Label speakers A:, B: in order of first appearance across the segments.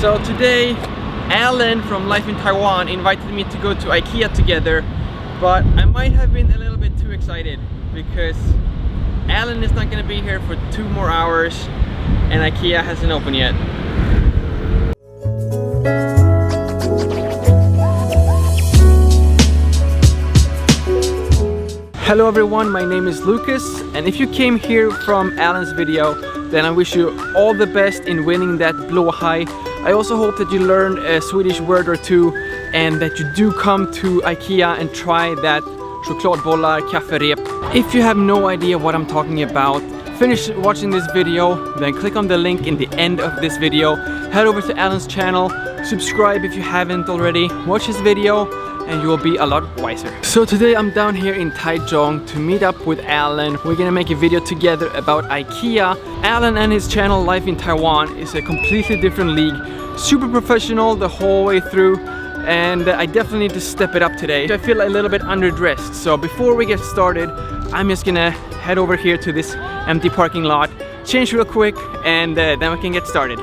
A: So today, Allan from Life in Taiwan invited me to go to IKEA together, but I might have been a little bit too excited because Allan is not going to be here for 2 more hours and IKEA hasn't opened yet. Hello everyone, my name is Lucas, and if you came here from Allan's video, then I wish you all the best in winning that Blåhaj. I also hope that you learned a Swedish word or two and that you do come to IKEA and try that chokladbollar kafferep. If you have no idea what I'm talking about, finish watching this video, then click on the link in the end of this video. Head over to Allan's channel, subscribe if you haven't already, watch his video, and you will be a lot wiser. So today I'm down here in Taiwan to meet up with Allan. We're gonna make a video together about IKEA. Allan and his channel Life in Taiwan is a completely different league. Super professional the whole way through, and I definitely need to step it up today. I feel a little bit underdressed, so before we get started, I'm just gonna head over here to this empty parking lot, change real quick, and then we can get started.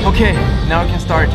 A: Okay, now we can start.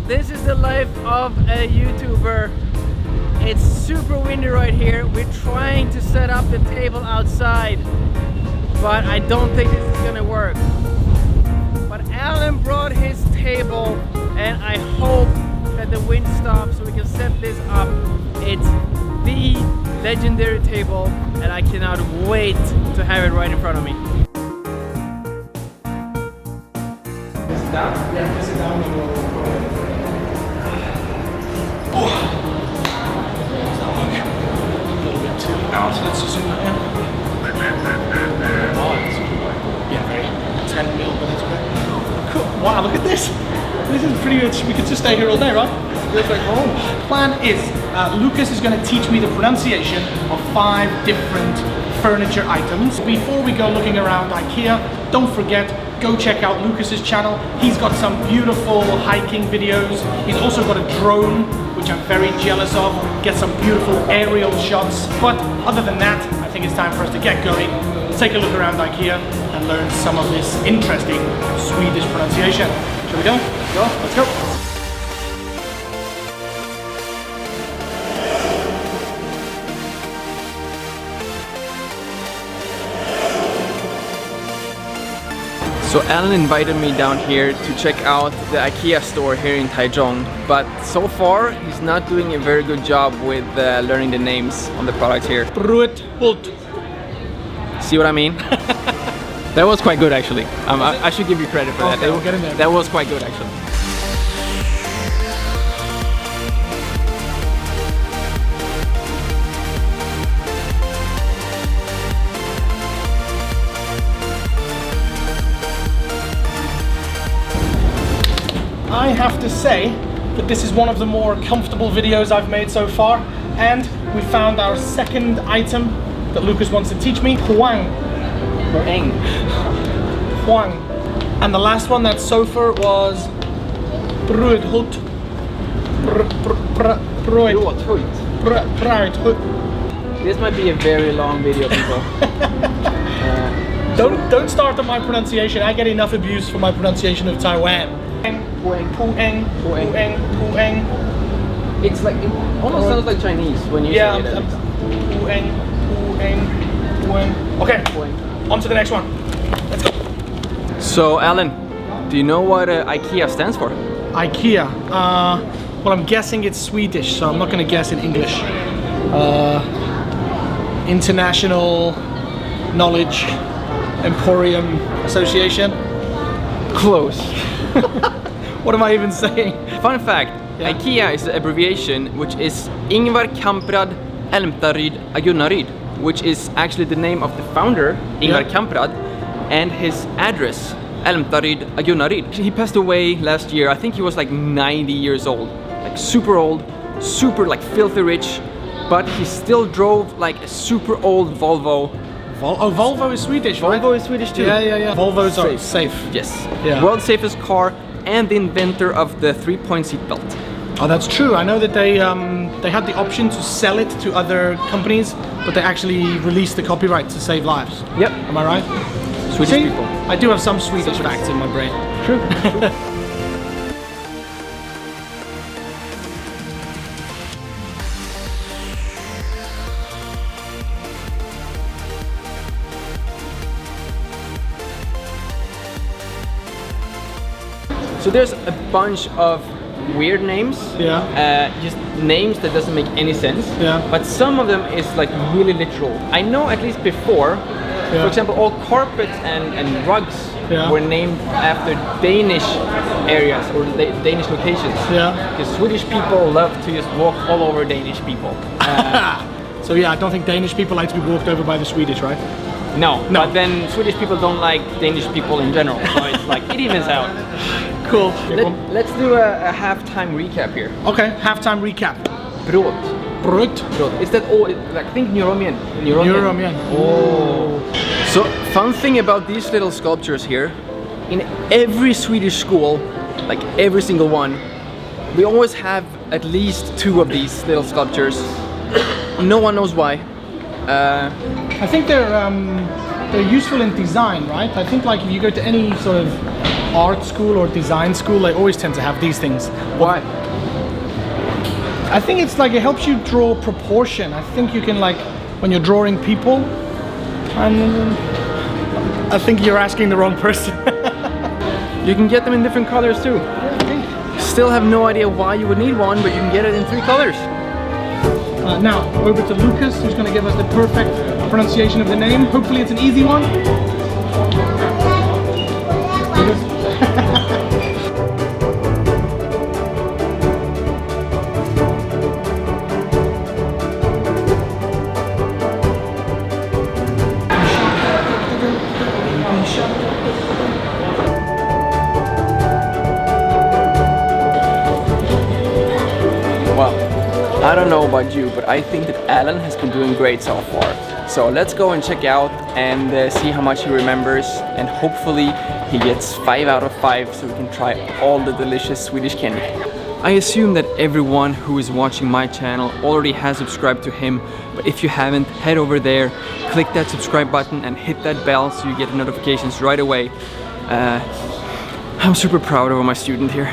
A: This is the life of a YouTuber. It's super windy right here. We're trying to set up the table outside, but I don't think this is gonna work. But Allan brought his table, and I hope that the wind stops so we can set this up. It's the legendary table, and I cannot wait to have it right in front of me. Sit down? Yeah, sit down. So let's just zoom that in. Oh, it's yeah, very 10 mil, but it's okay. Cool. Wow, look at this. This is pretty much, we could just stay here all day, right? Feels like home. Plan is, Lucas is going to teach me the pronunciation of 5 different furniture items. Before we go looking around IKEA, don't forget, go check out Lucas's channel. He's got some beautiful hiking videos. He's also got a drone, which I'm very jealous of. Get some beautiful aerial shots. But other than that, I think it's time for us to get going. Take a look around IKEA and learn some of this interesting Swedish pronunciation. Shall we go? Go, let's go. So Allan invited me down here to check out the IKEA store here in Taiwan, but so far he's not doing a very good job with learning the names on the products here. See what I mean? That was quite good actually. I should give you credit for that.
B: We'll get in there.
A: That was quite good actually.
B: I have to say that this is one of the more comfortable videos I've made so far, and we found our second item that Lucas wants to teach me, Huang.
A: Huang.
B: Huang. And the last one, that sofa, was Brödhut. Brödhut.
A: This might be a very long video, people.
B: Don't start on my pronunciation. I get enough abuse for my pronunciation of Taiwan.
A: It's like, it almost sounds like Chinese when you say it.
B: Okay, on to the next one. Let's go.
A: So Allan, do you know what IKEA stands for?
B: IKEA? Well, I'm guessing it's Swedish, so I'm not going to guess in English. International Knowledge Emporium Association?
A: Close.
B: What am I even saying?
A: Fun fact, IKEA is the abbreviation which is Ingvar Kamprad Allan Agunnaryd, which is actually the name of the founder, Ingvar Kamprad, and his address, Allan Agunnaryd. He passed away last year. I think he was like 90 years old, like super old, super like filthy rich, but he still drove like a super old Volvo.
B: Volvo is Swedish, right?
A: Volvo is Swedish too.
B: Yeah. Volvos are safe.
A: Yes.
B: Yeah.
A: World's safest car and the inventor of the 3-point seat belt.
B: Oh, that's true. I know that they had the option to sell it to other companies, but they actually released the copyright to save lives.
A: Yep.
B: Am I right?
A: Swedish people.
B: I do have some Swedish facts in my brain.
A: True. So there's a bunch of weird names, just names that doesn't make any sense, but some of them is like really literal. I know at least before, for example, all carpets and rugs were named after Danish areas or Danish locations. Because Swedish people love to just walk all over Danish people.
B: So yeah, I don't think Danish people like to be walked over by the Swedish, right?
A: No, but then Swedish people don't like Danish people in general, so it's like, it evens out.
B: Cool.
A: Let's do a halftime recap here.
B: Okay, halftime recap.
A: Brot. Is that all? I think Neuromian.
B: Oh.
A: So, fun thing about these little sculptures here, in every Swedish school, like every single one, we always have at least 2 of these little sculptures. No one knows why.
B: I think they're useful in design, right? I think like if you go to any sort of art school or design school, they always tend to have these things.
A: Why?
B: I think it's like it helps you draw proportion. I think you can like when you're drawing people, and I think you're asking the wrong person.
A: You can get them in different colors too.
B: Yeah, I think.
A: Still have no idea why you would need one, but you can get it in 3 colors.
B: Now over to Lucas, who's going to give us the perfect pronunciation of the name. Hopefully it's an easy one.
A: I don't know about you, but I think that Allan has been doing great so far. So let's go and check out and see how much he remembers, and hopefully he gets 5 out of 5 so we can try all the delicious Swedish candy. I assume that everyone who is watching my channel already has subscribed to him, but if you haven't, head over there, click that subscribe button and hit that bell so you get notifications right away. I'm super proud of my student here.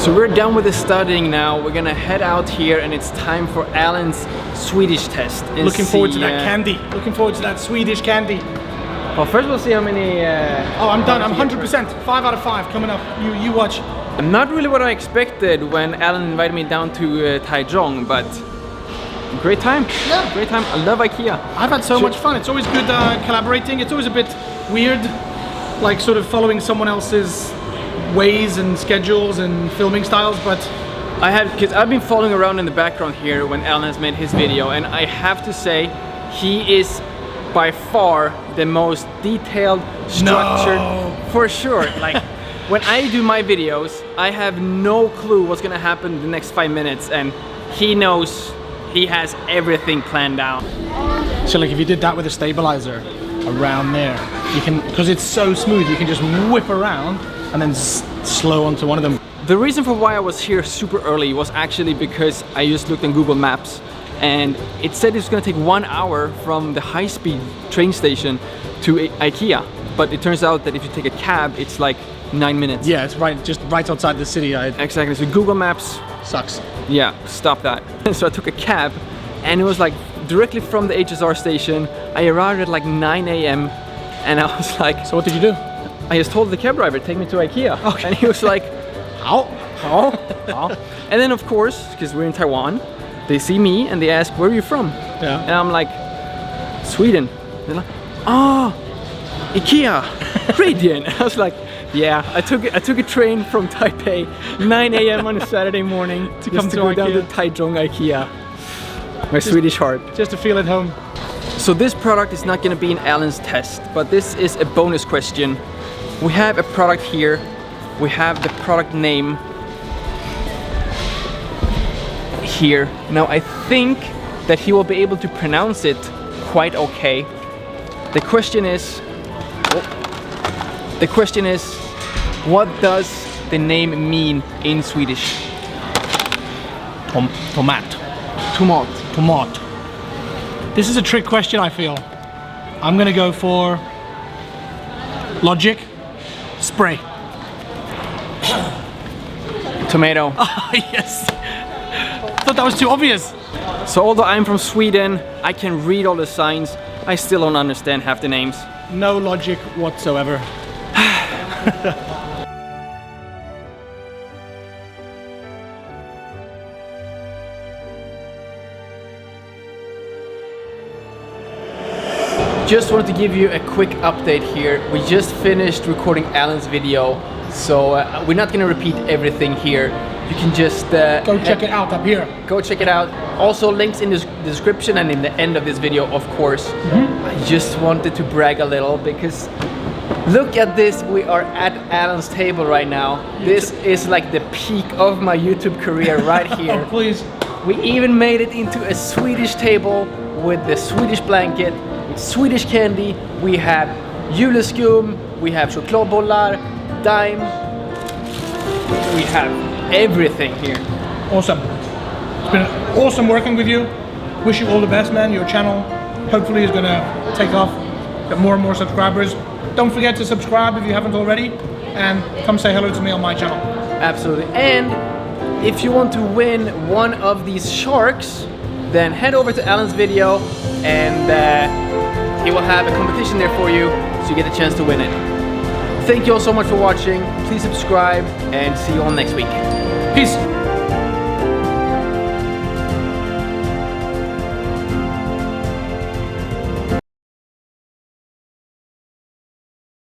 A: So we're done with the studying now. We're gonna head out here and it's time for Allan's Swedish test.
B: Looking forward to that candy. Looking forward to that Swedish candy.
A: Well, first we'll see how many...
B: oh, I'm done. I'm 100%. 5 out of 5 coming up. You watch.
A: Not really what I expected when Allan invited me down to Taiwan, but great time.
B: Yeah.
A: Great time. I love IKEA.
B: I've had so much fun. It's always good collaborating. It's always a bit weird, like sort of following someone else's ways and schedules and filming styles, but
A: because I've been following around in the background here when Allan has made his video, and I have to say he is by far the most detailed, structured, for sure. Like when I do my videos, I have no clue what's gonna happen in the next 5 minutes, and he knows, he has everything planned out.
B: So like if you did that with a stabilizer around there, you can, because it's so smooth, you can just whip around and then slow onto one of them.
A: The reason for why I was here super early was actually because I just looked on Google Maps and it said it's gonna take 1 hour from the high-speed train station to IKEA. But it turns out that if you take a cab, it's like 9 minutes.
B: Yeah, it's just right outside the city.
A: Exactly, so Google Maps
B: sucks.
A: Yeah, stop that. So I took a cab and it was like directly from the HSR station. I arrived at like 9 AM and I was like...
B: So what did you do?
A: I just told the cab driver, take me to IKEA.
B: Okay.
A: And he was like,
B: how?
A: And then of course, because we're in Taiwan, they see me and they ask, where are you from?
B: Yeah.
A: And I'm like, Sweden. They're like, IKEA, Radian. I was like, Yeah, I took a train from Taipei, 9 a.m. on a Saturday morning to come to go down to Taichung IKEA. My Swedish heart.
B: Just to feel at home.
A: So this product is not going to be in Allan's test, but this is a bonus question. We have a product here. We have the product name here. Now I think that he will be able to pronounce it quite okay. The question is, what does the name mean in Swedish?
B: Tomat.
A: Tomat.
B: This is a trick question, I feel. I'm gonna go for logic. Spray.
A: Tomato.
B: Yes. Thought that was too obvious.
A: So although I'm from Sweden, I can read all the signs. I still don't understand half the names.
B: No logic whatsoever.
A: Just wanted to give you a quick update here. We just finished recording Allan's video, so we're not gonna repeat everything here. You can just
B: go check it out up here.
A: Go check it out. Also links in the description and in the end of this video, of course. I just wanted to brag a little because look at this. We are at Allan's table right now. This is like the peak of my YouTube career right here.
B: Oh, please.
A: We even made it into a Swedish table with the Swedish blanket, with Swedish candy. We have juleskum, we have chokladbollar, dime. We have everything here.
B: Awesome. It's been awesome working with you. Wish you all the best, man. Your channel hopefully is gonna take off, get more and more subscribers. Don't forget to subscribe if you haven't already, and come say hello to me on my channel.
A: Absolutely. And if you want to win one of these sharks, then head over to Allan's video and he will have a competition there for you, so you get a chance to win it. Thank you all so much for watching. Please subscribe and see you all next week.
B: Peace.